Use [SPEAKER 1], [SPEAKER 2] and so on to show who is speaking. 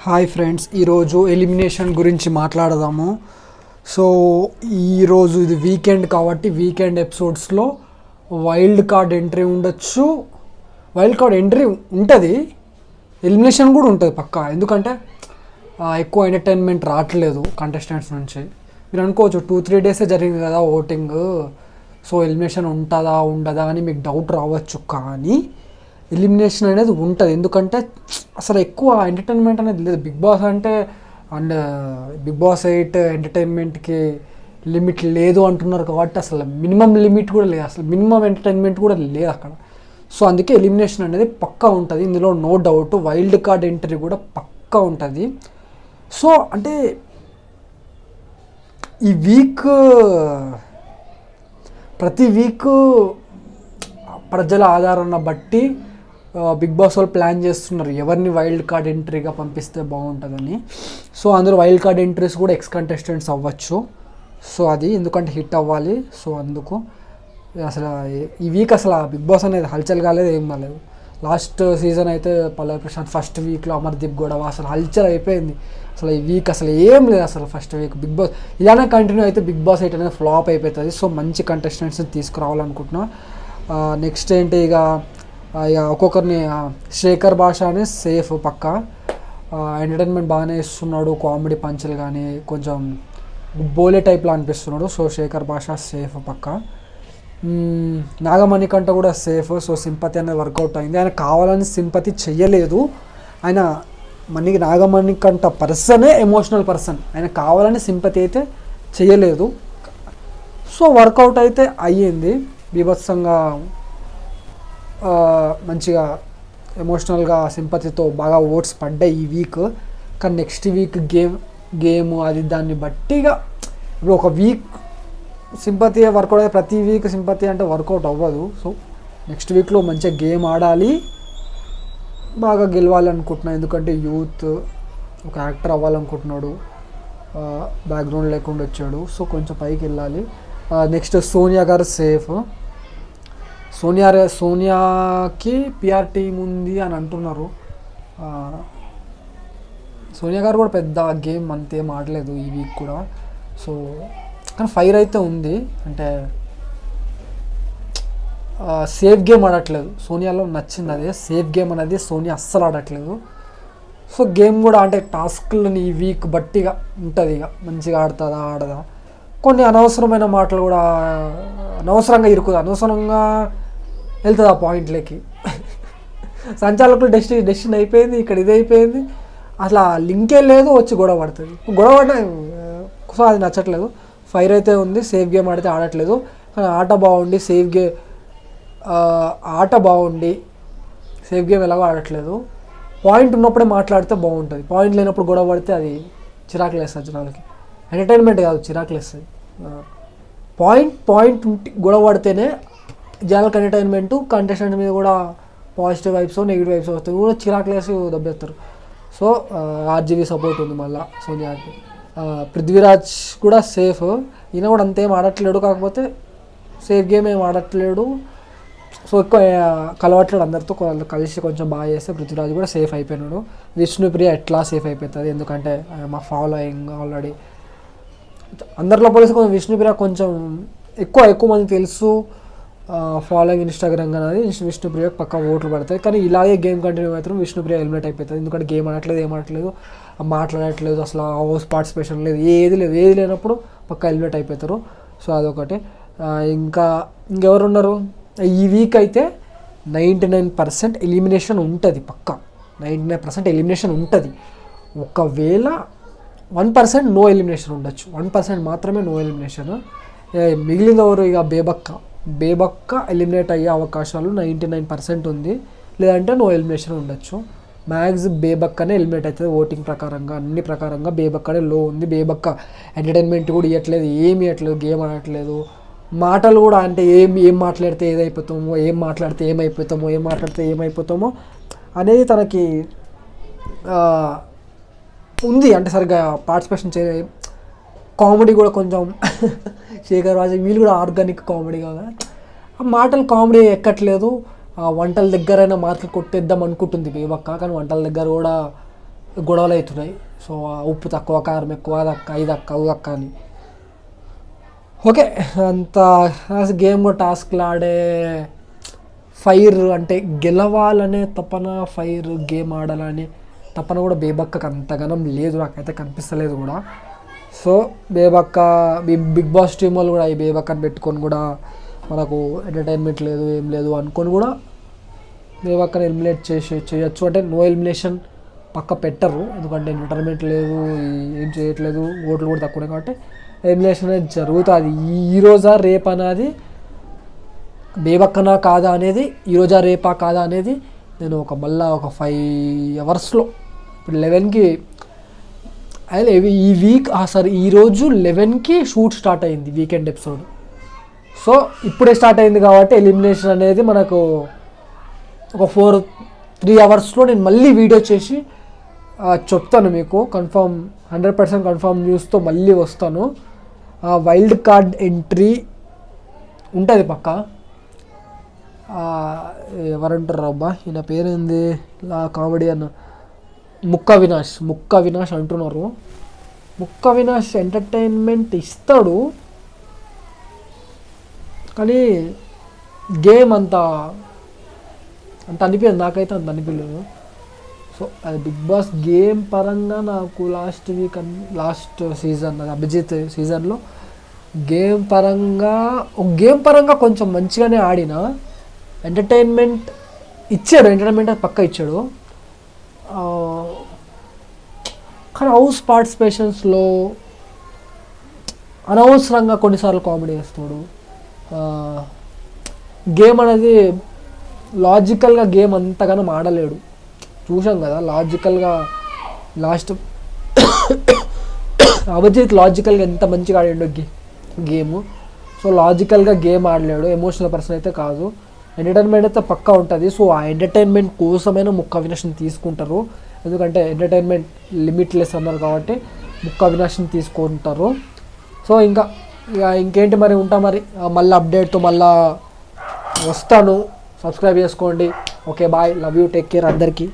[SPEAKER 1] Hi friends, ఈరోజు elimination గురించి మాట్లాడదాము. సో ఈరోజు ఇది వీకెండ్ కాబట్టి వీకెండ్ ఎపిసోడ్స్లో వైల్డ్ కార్డ్ ఎంట్రీ ఉండొచ్చు. వైల్డ్ కార్డ్ ఎంట్రీ ఉంటుంది, ఎలిమినేషన్ కూడా ఉంటుంది పక్కా. ఎందుకంటే ఎక్కువ ఎంటర్టైన్మెంట్ రావట్లేదు కంటెస్టెంట్స్ నుంచి. మీరు అనుకోవచ్చు 2-3 డేసే జరిగింది కదా ఓటింగ్, సో ఎలిమినేషన్ ఉంటుందా ఉండదా అని మీకు డౌట్ రావచ్చు. కానీ ఎలిమినేషన్ అనేది ఉంటుంది, ఎందుకంటే అసలు ఎక్కువ ఎంటర్టైన్మెంట్ అనేది లేదు. బిగ్ బాస్ అంటే అండ్ బిగ్ బాస్ 8 ఎంటర్టైన్మెంట్కి లిమిట్ లేదు అంటున్నారు కాబట్టి అసలు మినిమం లిమిట్ కూడా లేదు, అసలు మినిమం ఎంటర్టైన్మెంట్ కూడా లేదు అక్కడ. సో అందుకే ఎలిమినేషన్ అనేది పక్కా ఉంటుంది, ఇందులో no doubt. Wild card entry కూడా పక్కా ఉంటుంది. సో అంటే ఈ వీక్ ప్రతి వీక్ ప్రజల ఆధారాన్ని బట్టి బిగ్ బాస్ వాళ్ళు ప్లాన్ చేస్తున్నారు ఎవరిని వైల్డ్ కార్డ్ ఎంట్రీగా పంపిస్తే బాగుంటుందని. సో అందులో వైల్డ్ కార్డ్ ఎంట్రీస్ కూడా ఎక్స్ కంటెస్టెంట్స్ అవ్వచ్చు. సో అది ఎందుకంటే హిట్ అవ్వాలి. సో అందుకు అసలు ఈ వీక్ అసలు బిగ్ బాస్ అనేది హల్చల్ కాలేదు, ఏం కాలేదు. లాస్ట్ సీజన్ అయితే పల్లవి ప్రశాంత్ ఫస్ట్ వీక్లో అమర్దీప్ గొడవ అసలు హల్చల్ అయిపోయింది. అసలు ఈ వీక్ అసలు ఏం లేదు, అసలు ఫస్ట్ వీక్ బిగ్ బాస్ ఇలానే కంటిన్యూ అయితే బిగ్ బాస్ 8 అనేది ఫ్లాప్ అయిపోతుంది. సో మంచి కంటెస్టెంట్స్ని తీసుకురావాలనుకుంటున్నా. నెక్స్ట్ ఏంటి ఇక ఒక్కొక్కరిని శేఖర్ భాష అనే సేఫ్ పక్కా, ఎంటర్టైన్మెంట్ బాగానే ఇస్తున్నాడు, కామెడీ పంచులు కానీ కొంచెం బోలే టైప్లో అనిపిస్తున్నాడు. సో శేఖర్ భాష సేఫ్ పక్కా. నాగమణికంట కూడా సేఫ్. సో సింపతి అనేది వర్కౌట్ అయింది, ఆయన కావాలని సింపతి చెయ్యలేదు. ఆయన నాగమణికంట పర్సనే ఎమోషనల్ పర్సన్, ఆయన కావాలని సింపతి అయితే చెయ్యలేదు. సో వర్కౌట్ అయితే అయ్యింది, బీభత్సంగా మంచిగా ఎమోషనల్గా సింపతితో బాగా ఓట్స్ పడ్డాయి ఈ వీక్. కానీ నెక్స్ట్ వీక్ గేమ్ అది దాన్ని బట్టిగా ఇప్పుడు ఒక వీక్ సింపతి వర్కౌట్ అయితే ప్రతి వీక్ సింపతి అంటే వర్కౌట్ అవ్వదు. సో నెక్స్ట్ వీక్లో మంచిగా గేమ్ ఆడాలి, బాగా గెలవాలి అనుకుంటున్నాను. ఎందుకంటే యూత్ ఒక యాక్టర్ అవ్వాలనుకుంటున్నాడు, బ్యాక్గ్రౌండ్ లేకుండా వచ్చాడు. సో కొంచెం పైకి వెళ్ళాలి. నెక్స్ట్ సోనియా గారు సేఫ్. సోనియాకి పిఆర్ టీం ఉంది అని అంటున్నారు. సోనియా గారు కూడా పెద్ద గేమ్ అంతేం ఆడలేదు ఈ వీక్ కూడా. సో కానీ ఫైర్ అయితే ఉంది, అంటే సేఫ్ గేమ్ ఆడట్లేదు. సోనియాలో నచ్చింది అదే, సేఫ్ గేమ్ అనేది సోనియా అస్సలు ఆడట్లేదు. సో గేమ్ కూడా అంటే టాస్క్లని ఈ వీక్ బట్టిగా ఉంటుంది, ఇక మంచిగా ఆడుతుందా ఆడదా. కొన్ని అనవసరమైన మాటలు కూడా అనవసరంగా అనవసరంగా వెళ్తుంది ఆ పాయింట్లకి. సంచాలకులు డెస్టిన్ అయిపోయింది, ఇక్కడ ఇది అయిపోయింది, అసలు లింకే లేదు, వచ్చి గొడవ పడుతుంది. గొడవ పడినా సో అది నచ్చట్లేదు. ఫైర్ అయితే ఉంది, సేఫ్ గేమ్ ఆడితే ఆడట్లేదు. కానీ ఆట బాగుండి సేఫ్ గేమ్ ఎలాగో ఆడట్లేదు. పాయింట్ ఉన్నప్పుడే మాట్లాడితే బాగుంటుంది, పాయింట్ లేనప్పుడు గొడవ పడితే అది చిరాకులు వేస్తుంది జనాలకి. ఎంటర్టైన్మెంట్ కాదు, చిరాకులు వేస్తుంది. పాయింట్ గొడవ పడితేనే జనాలకు ఎంటర్టైన్మెంటు, కంటెస్టెంట్ మీద కూడా పాజిటివ్ వైబ్స్ నెగిటివ్ వైబ్స్ వస్తాయి, కూడా చిరాకులు వేసి దెబ్బేస్తారు. సో ఆర్జీవీ సపోర్ట్ ఉంది మళ్ళీ సోనియాకి. పృథ్వీరాజ్ కూడా సేఫ్, ఈయన కూడా అంతేం ఆడట్లేడు, కాకపోతే సేఫ్ గేమ్ ఏం ఆడట్లేడు. సో ఎక్కువ కలవట్లేడు అందరితో, కలిసి కొంచెం బాగా చేస్తే పృథ్వీరాజ్ కూడా సేఫ్ అయిపోయినాడు. విష్ణుప్రియ ఎట్లా సేఫ్ అయిపోతుంది, ఎందుకంటే మా ఫాలోయింగ్ ఆల్రెడీ అందరిలో పోలీసు కొంచెం విష్ణుప్రియ కొంచెం ఎక్కువ మంది తెలుసు, ఫాలోయింగ్ ఇన్స్టాగ్రామ్ అనేది విష్ణుప్రియకు పక్క ఓట్లు పడతాయి. కానీ ఇలాగే గేమ్ కంటిన్యూ అయితే విష్ణుప్రియ ఎలిమినేట్ అయిపోతుంది, ఎందుకంటే గేమ్ ఆడట్లేదు, మాట్లాడట్లేదు, అసలు హౌస్ పార్టిసిపేషన్ లేదు, ఏది లేనప్పుడు పక్క ఎలిమినేట్ అయిపోతారు. సో అదొకటి. ఇంకెవరు ఉన్నారు ఈ వీక్ అయితే 99% ఎలిమినేషన్ ఉంటుంది, పక్క 99% ఎలిమినేషన్ ఉంటుంది. ఒకవేళ 1% నో ఎలిమినేషన్ ఉండొచ్చు, 1% మాత్రమే నో ఎలిమినేషన్. మిగిలినవరు ఇక బేబక్క ఎలిమినేట్ అయ్యే అవకాశాలు 99% ఉంది, లేదంటే నో ఎలిమినేషన్ ఉండొచ్చు. మ్యాక్స్ బేబక్కనే ఎలిమినేట్ అవుతుంది ఓటింగ్ ప్రకారంగా, అన్ని ప్రకారంగా బేబక్కనే లో ఉంది. బేబక్క ఎంటర్టైన్మెంట్ కూడా ఏమి ఇవ్వట్లేదు, గేమ్ ఆడట్లేదు, మాటలు కూడా అంటే ఏం మాట్లాడితే ఏదైపోతామో, ఏం మాట్లాడితే ఏమైపోతామో అనేది తనకి ఉంది. అంటే సరిగ్గా పార్టిసిపేషన్ కామెడీ కూడా కొంచెం శేఖర్ రాజు వీళ్ళు కూడా ఆర్గానిక్ కామెడీ కదా, ఆ మాటలు కామెడీ ఎక్కట్లేదు. వంటల దగ్గరైనా మార్కులు కొట్టేద్దాం అనుకుంటుంది బేబక్క, కానీ వంటల దగ్గర కూడా గొడవలు అవుతున్నాయి. సో ఉప్పు తక్కువ, కారం ఎక్కువ, అది అక్క ఇది అక్క అది అక్క అని. ఓకే, అంత గేమ్ టాస్క్లు ఆడే ఫైర్ అంటే గెలవాలనే తపన, ఫైర్ గేమ్ ఆడాలని తపన కూడా బేబక్కకు అంతగానం లేదు, నాకైతే కనిపిస్తలేదు కూడా. సో బేబక్క బిగ్ బాస్ టీం వాళ్ళు కూడా ఈ బేబక్కని పెట్టుకొని కూడా మనకు ఎంటర్టైన్మెంట్ లేదు ఏం లేదు అనుకొని కూడా బేబక్కని ఎలిమినేట్ చేయొచ్చు. అంటే నో ఎలిమినేషన్ పక్క పెట్టరు, ఎందుకంటే ఎంటర్టైన్మెంట్ లేదు, ఏం చేయట్లేదు, ఓట్లు కూడా తక్కువనే కాబట్టి ఎలిమినేషన్ అనేది జరుగుతుంది. ఈరోజా రేపు అనేది బేబక్కనా కాదా అనేది, ఈరోజా రేపా కాదా అనేది నేను మళ్ళీ ఒక 5 అవర్స్లో, ఇప్పుడు 11కి ఈ వీక్ ఈరోజు 11కి షూట్ స్టార్ట్ అయింది వీకెండ్ ఎపిసోడ్. సో ఇప్పుడే స్టార్ట్ అయింది కాబట్టి ఎలిమినేషన్ అనేది మనకు ఒక 3 అవర్స్లో నేను మళ్ళీ వీడియో చేసి చెప్తాను మీకు. 100% కన్ఫామ్ న్యూస్తో మళ్ళీ వస్తాను. వైల్డ్ కార్డ్ ఎంట్రీ ఉంటుంది పక్క. ఎవరంటారు అబ్బా ఈయన పేరేంది, కామెడీ అన్న ముక్క వినాష్ అంటున్నారు. ముక్క వినాష్ ఎంటర్టైన్మెంట్ ఇస్తాడు, కానీ గేమ్ అంత అనిపించదు, నాకైతే అంత అనిపించలేదు. సో అది బిగ్ బాస్ గేమ్ పరంగా నాకు లాస్ట్ సీజన్ అభిజిత్ సీజన్లో గేమ్ పరంగా కొంచెం మంచిగానే ఆడిన, ఎంటర్టైన్మెంట్ అది పక్క ఇచ్చాడు. కానీ హౌస్ పార్టిసిపేషన్స్లో అనవసరంగా కొన్నిసార్లు కామెడీ చేస్తాడు. గేమ్ అనేది లాజికల్గా గేమ్ అంతగానో ఆడలేడు, చూసాం కదా. లాజికల్గా లాస్ట్ అభిజిత్ లాజికల్గా ఎంత మంచిగా ఆడిండో గేమ్. సో లాజికల్గా గేమ్ ఆడలేడు, ఎమోషనల్ పర్సన్ అయితే కాదు. ఎంటర్టైన్మెంట్ అయితే పక్కా ఉంటుంది. సో ఆ ఎంటర్టైన్మెంట్ కోసమైనా ముక్క అవినాష్ని తీసుకుంటారు, ఎందుకంటే ఎంటర్టైన్మెంట్ లిమిట్లెస్ అన్నారు కాబట్టి ముక్క అవినాష్ని తీసుకుంటారు. సో ఇంకేంటి మరి, ఉంటా మరి మళ్ళీ అప్డేట్తో మళ్ళీ వస్తాను. సబ్స్క్రైబ్ చేసుకోండి. Okay bye, love you, take care అందరికీ.